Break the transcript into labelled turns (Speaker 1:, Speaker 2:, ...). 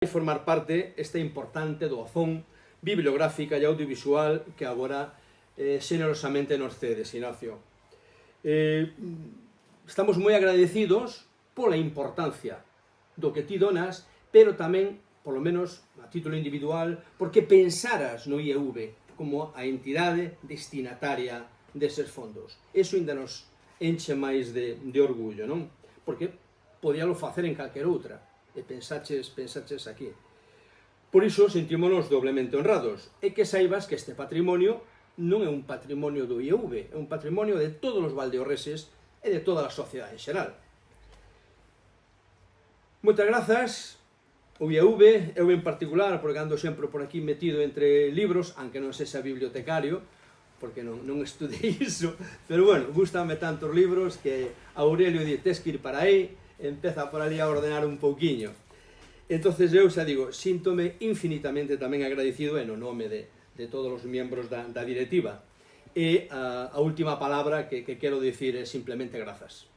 Speaker 1: formar parte esta importante doazón bibliográfica e audiovisual que agora xenerosamente nos cedes, Ignacio. Estamos moi agradecidos pola importancia do que ti donas, pero tamén, polo menos a título individual, porque pensaras no IEV como a entidade destinataria deses fondos. Eso ainda nos enche máis de orgullo, non? Porque podíalo facer en calquer outra, e pensaches aquí. Por iso sentímonos doblemente honrados, e que saibas que este patrimonio non é un patrimonio do IEV, é un patrimonio de todos os valdeorreses e de toda a sociedade en xeral. Moitas grazas, o IEV, eu en particular, porque ando sempre por aquí metido entre libros, aunque non sexa bibliotecario, porque non estudei iso, pero bueno, gustame tantos libros que Aurelio di, tes que ir para aí, empeza por ali a ordenar un pouquiño. Entonces eu xa digo, síntome infinitamente tamén agradecido en o nome de todos os membros da directiva. E a última palabra que quero dicir é simplemente grazas.